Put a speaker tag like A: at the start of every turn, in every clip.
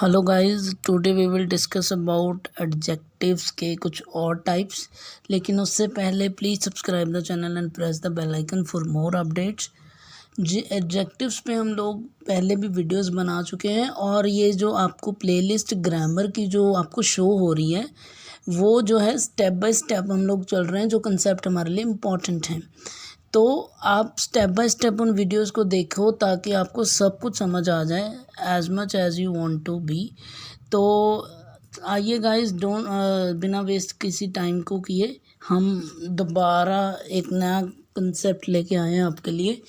A: Hello guys, today we will discuss about adjectives के कुछ और टाइप्स। लेकिन उससे पहले please subscribe the channel and press the bell icon for more updates. जी, एडजेक्टिव्स पे हम लोग पहले भी वीडियोस बना चुके हैं और ये जो आपको प्लेलिस्ट ग्रामर की जो आपको शो हो रही है वो जो है स्टेप बाय स्टेप हम लोग चल रहे हैं, जो कंसेप्ट हमारे लिए इम्पॉर्टेंट हैं। तो आप स्टेप बाय स्टेप उन वीडियोस को देखो ताकि आपको सब कुछ समझ आ जाए as much as you want to be. तो आइए गाइस, डोंट बिना वेस्ट किसी टाइम को किए हम दोबारा एक नया कंसेप्ट लेके आए हैं आपके लिए।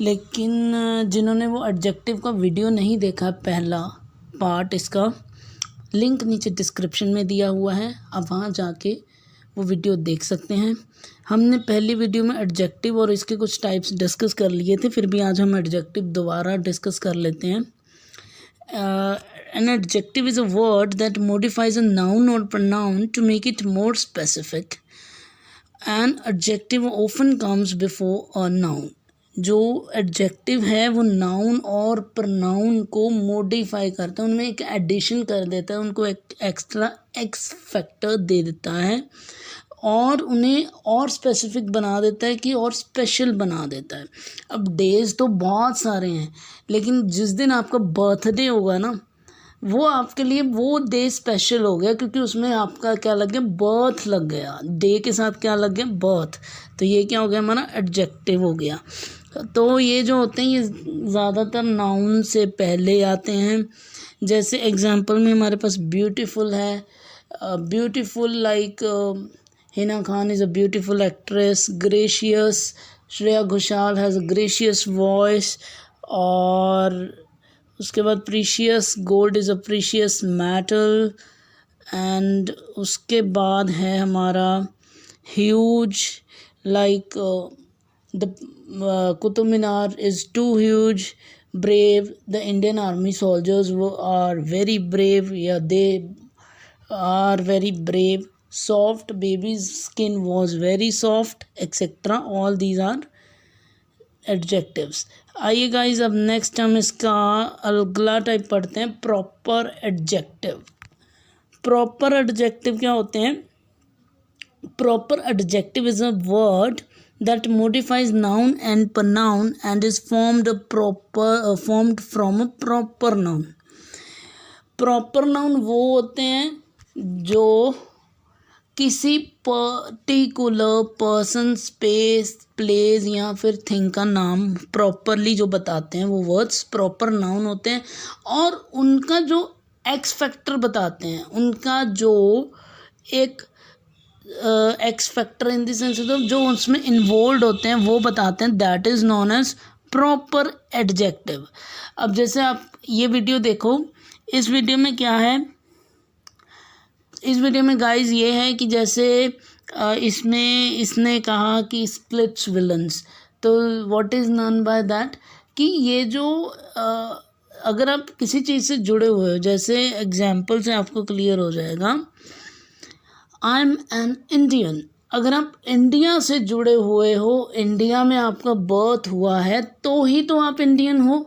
A: लेकिन जिन्होंने वो एडजेक्टिव का वीडियो नहीं देखा, पहला पार्ट, इसका लिंक नीचे डिस्क्रिप्शन में दिया हुआ है, आप वहाँ जाके वो वीडियो देख सकते हैं। हमने पहली वीडियो में एडजेक्टिव और इसके कुछ टाइप्स डिस्कस कर लिए थे, फिर भी आज हम एडजेक्टिव दोबारा डिस्कस कर लेते हैं। An adjective is a word that modifies a noun or pronoun to make it more specific. An adjective often comes before a noun. जो एडजेक्टिव है वो नाउन और प्रनाउन को मॉडिफाई करता है, उनमें एक एडिशन कर देता है, उनको एक एक्स्ट्रा एक्स फैक्टर दे देता है और उन्हें और स्पेसिफिक बना देता है कि और स्पेशल बना देता है। अब डेज तो बहुत सारे हैं, लेकिन जिस दिन आपका बर्थडे होगा ना, वो आपके लिए वो डे स्पेशल हो गया, क्योंकि उसमें आपका क्या लग गया, बर्थ लग गया। डे के साथ क्या लग गया, बर्थ। तो ये क्या हो गया, हमारा एडजेक्टिव हो गया। तो ये जो होते हैं ये ज़्यादातर नाउन से पहले आते हैं। जैसे एग्जांपल में हमारे पास ब्यूटीफुल है, beautiful like Hina Khan is a beautiful actress. Gracious, Shreya Ghoshal has a gracious voice. और उसके बाद precious, gold is a precious metal. And उसके बाद है हमारा huge, like the Qutub Minar is too huge. Brave, the Indian army soldiers वो आर वेरी ब्रेव, या they are very brave. Soft, babies skin was very soft, etcetera. All these are adjectives. आइए guys, अब next हम इसका अगला type पढ़ते हैं, proper adjective. Proper adjective क्या होते हैं? Proper adjective is a word that modifies noun and pronoun and is formed from a proper noun. Proper noun वो होते हैं जो किसी पर्टिकुलर पर्सन, स्पेस, प्लेस या फिर थिंग का नाम प्रॉपरली जो बताते हैं, वो वर्ड्स प्रॉपर नाउन होते हैं। और उनका जो एक्स फैक्टर बताते हैं, उनका जो एक X factor in the sense जो उसमें इन्वॉल्व होते हैं वो बताते हैं, that is known as proper adjective. अब जैसे आप ये वीडियो देखो, इस वीडियो में क्या है, इस वीडियो में गाइस ये है कि जैसे इसमें इसने कहा कि स्प्लिट्स विलन्स, तो what is known by that कि ये जो अगर आप किसी चीज़ से जुड़े हुए हो, जैसे एग्जाम्पल से आपको क्लियर हो जाएगा, आई एम एन इंडियन। अगर आप इंडिया से जुड़े हुए हो, इंडिया में आपका बर्थ हुआ है, तो ही तो आप इंडियन हो,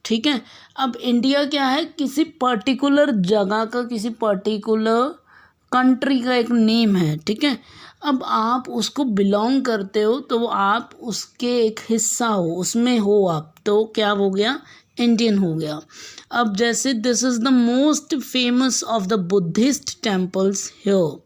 A: ठीक है। अब इंडिया क्या है, किसी पर्टिकुलर जगह का, किसी पर्टिकुलर कंट्री का एक नेम है, ठीक है। अब आप उसको बिलोंग करते हो, तो आप उसके एक हिस्सा हो, उसमें हो आप, तो क्या हो गया, इंडियन हो गया। अब जैसे this is the most famous of the Buddhist temples here.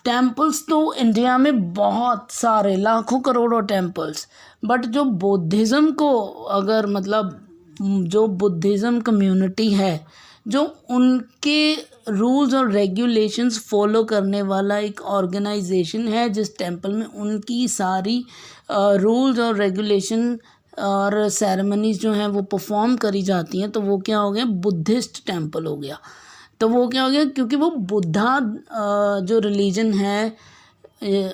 A: Temples तो इंडिया में बहुत सारे, लाखों करोड़ों टेम्पल्स, बट जो बुद्धिज़्म को अगर मतलब जो बुद्धिज़्म कम्युनिटी है, जो उनके रूल्स और रेगुलेशंस फॉलो करने वाला एक ऑर्गेनाइजेशन है, जिस टेम्पल में उनकी सारी रूल्स और रेगुलेशन और सेरेमनीज जो हैं वो परफॉर्म करी जाती हैं, तो वो क्या हो गया, बुद्धिस्ट टेम्पल हो गया। तो वो क्या हो गया, क्योंकि वो बुद्धा जो रिलीजन है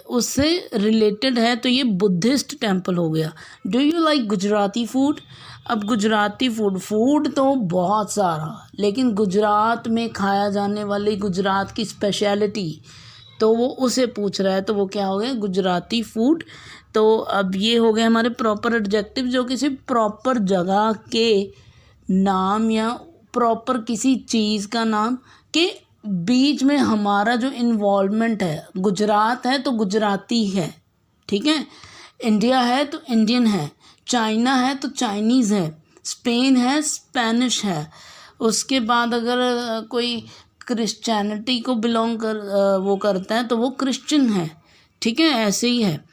A: उससे रिलेटेड है, तो ये बुद्धिस्ट टेम्पल हो गया। Do you like Gujarati food? अब गुजराती फूड तो बहुत सारा, लेकिन गुजरात में खाया जाने वाली गुजरात की स्पेशलिटी, तो वो उसे पूछ रहा है, तो वो क्या हो गया, गुजराती फूड। तो अब ये हो गया हमारे प्रॉपर एडजेक्टिव, जो किसी प्रॉपर जगह के नाम या प्रॉपर किसी चीज़ का नाम के बीच में हमारा जो इन्वॉल्वमेंट है, गुजरात है तो गुजराती है, ठीक है, इंडिया है तो इंडियन है, चाइना है तो चाइनीज़ है, स्पेन है स्पेनिश है, उसके बाद अगर कोई क्रिश्चियनिटी को बिलोंग वो करता है तो वो क्रिश्चियन है, ठीक है, ऐसे ही है।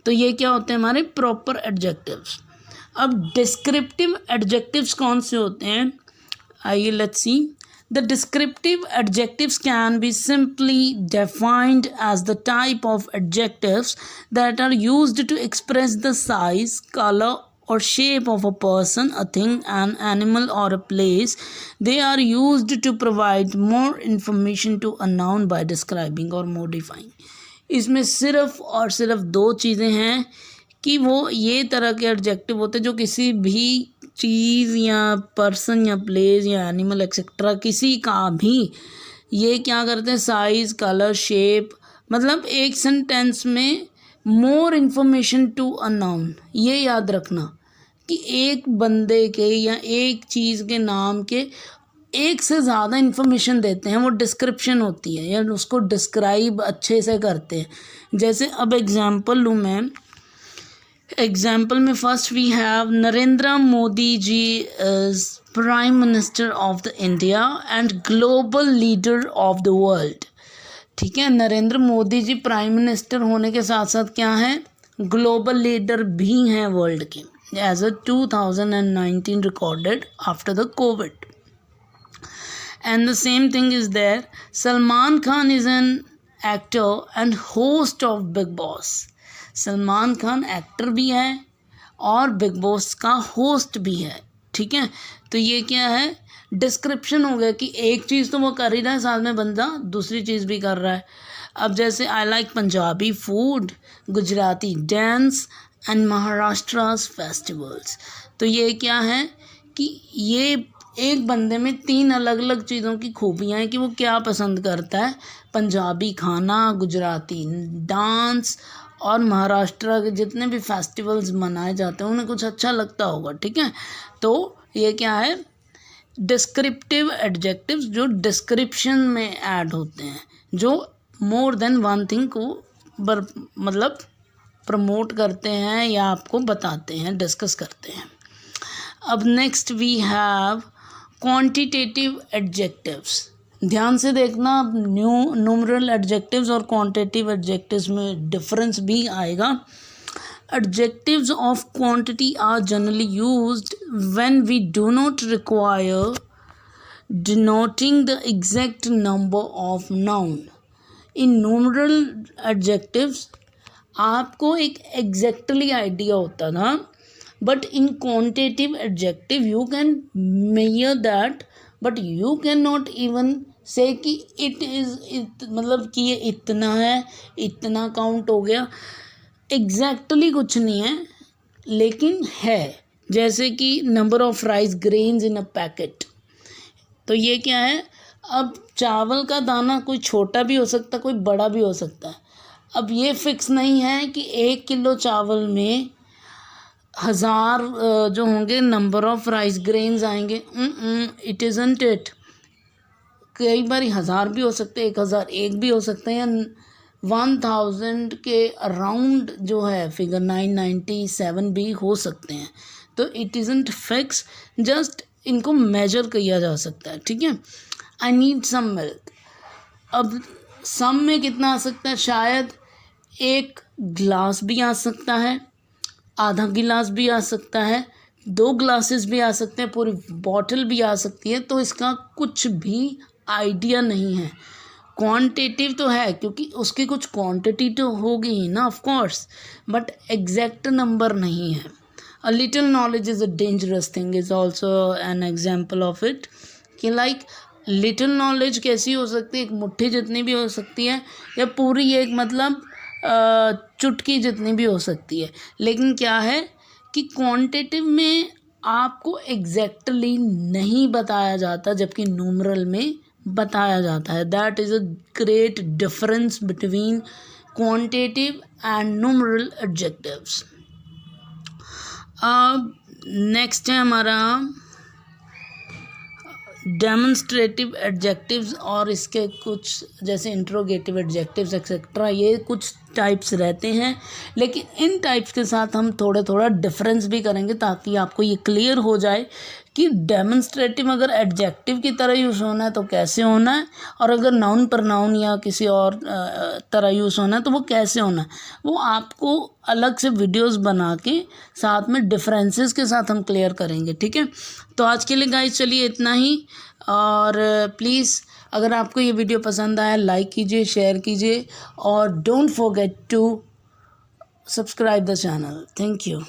A: तो ये क्या होते हैं हमारे प्रॉपर एडजेक्टिव्स। अब डिस्क्रिप्टिव एडजेक्टिव्स कौन से होते हैं, आइए let's see. The descriptive adjectives can be simply defined as the type of adjectives that are used to express the size, color, or shape of a person, a thing, an animal, or a place. They are used to provide more information to a noun by describing or modifying. इसमें सिर्फ और सिर्फ दो चीज़ें हैं कि वो ये तरह के एडजेक्टिव होते हैं जो किसी भी चीज़ या पर्सन या प्लेस या एनिमल एक्सेट्रा किसी का भी ये क्या करते हैं, साइज़, कलर, शेप, मतलब एक सेंटेंस में more information to a noun. ये याद रखना कि एक बंदे के या एक चीज़ के नाम के एक से ज़्यादा इन्फॉर्मेशन देते हैं, वो डिस्क्रिप्शन होती है या उसको डिस्क्राइब अच्छे से करते हैं। जैसे अब एग्जांपल लूँ मैं, एग्जाम्पल में first we have Narendra Modi ji is prime minister of the India and global leader of the world, ठीक है। नरेंद्र मोदी जी प्राइम मिनिस्टर होने के साथ साथ क्या है, ग्लोबल लीडर भी हैं वर्ल्ड के, as a 2019 recorded after the covid. And the same thing is there, Salman Khan is an actor and host of Bigg Boss. Salman Khan actor भी है और बिग बॉस का होस्ट भी है, ठीक है। तो ये क्या है, डिस्क्रिप्शन हो गया कि एक चीज़ तो वो कर ही रहा है, साथ में बंदा दूसरी चीज़ भी कर रहा है। अब जैसे I like Punjabi food, Gujarati dance and Maharashtra's festivals. तो ये क्या है कि ये एक बंदे में तीन अलग अलग चीज़ों की खूबियाँ हैं कि वो क्या पसंद करता है, पंजाबी खाना, गुजराती डांस और महाराष्ट्र के जितने भी फेस्टिवल्स मनाए जाते हैं उन्हें कुछ अच्छा लगता होगा, ठीक है। तो ये क्या है, डिस्क्रिप्टिव एडजेक्टिव्स जो डिस्क्रिप्शन में ऐड होते हैं, जो मोर देन वन थिंग को मतलब प्रमोट करते हैं या आपको बताते हैं, डिस्कस करते हैं। अब next we have quantitative adjectives. ध्यान से देखना, न्यूमरल एडजेक्टिव्स और क्वांटिटेटिव एडजेक्टिव्स में डिफरेंस भी आएगा। Adjectives of quantity are generally used when we do not require denoting the exact number of noun. In numeral adjectives आपको एक एग्जैक्टली आइडिया होता था, but in quantitative adjective you can measure that, but you can not even say कि it is मतलब कि ये इतना है, इतना काउंट हो गया, एग्जैक्टली कुछ नहीं है लेकिन है। जैसे कि number of rice grains in a packet, तो ये क्या है, अब चावल का दाना कोई छोटा भी हो सकता है, कोई बड़ा भी हो सकता है। अब ये फिक्स नहीं है कि 1 किलो चावल में 1000 जो होंगे नंबर ऑफ राइस ग्रेन्स आएंगे, इट इज़ंट इट। कई बार 1000 भी हो सकते हैं, 1001 भी हो सकते हैं, या 1000 के अराउंड जो है फिगर 997 भी हो सकते हैं। तो इट इज़ंट फिक्स, जस्ट इनको मेजर किया जा सकता है, ठीक है। आई नीड सम मिल्क, अब सम में कितना आ सकता है, शायद 1 गिलास भी आ सकता है, आधा गिलास भी आ सकता है, 2 ग्लासेस भी आ सकते हैं, पूरी बॉटल भी आ सकती है। तो इसका कुछ भी आइडिया नहीं है। क्वांटिटिव तो है क्योंकि उसकी कुछ क्वांटिटी तो होगी ही ना, of course, but exact number नहीं है। A little knowledge is a dangerous thing is also an example of it, कि लाइक लिटिल नॉलेज कैसी हो सकती है, एक मुट्ठी जितनी भी हो सकती है, या पूरी एक मतलब चुटकी जितनी भी हो सकती है। लेकिन क्या है कि क्वांटिटिव में आपको एग्जैक्टली नहीं बताया जाता, जबकि न्यूमरल में बताया जाता है। That is a great difference between quantitative and numeral adjectives. अब नेक्स्ट है हमारा डेमोन्स्ट्रेटिव एडजेक्टिव्स और इसके कुछ जैसे इंट्रोगेटिव एडजेक्टिव्स एक्सेट्रा, ये कुछ टाइप्स रहते हैं, लेकिन इन टाइप्स के साथ हम थोड़ा डिफरेंस भी करेंगे ताकि आपको ये क्लियर हो जाए कि डेमोन्स्ट्रेटिव अगर एडजेक्टिव की तरह यूज़ होना है तो कैसे होना है, और अगर नाउन प्रनाउन या किसी और तरह यूज़ होना है तो वो कैसे होना है, वो आपको अलग से वीडियोस बना के साथ में डिफरेंसेस के साथ हम क्लियर करेंगे। ठीक है, तो आज के लिए गाइस चलिए इतना ही, और प्लीज़ अगर आपको ये वीडियो पसंद आया लाइक कीजिए, शेयर कीजिए, और don't forget to subscribe the channel. Thank you.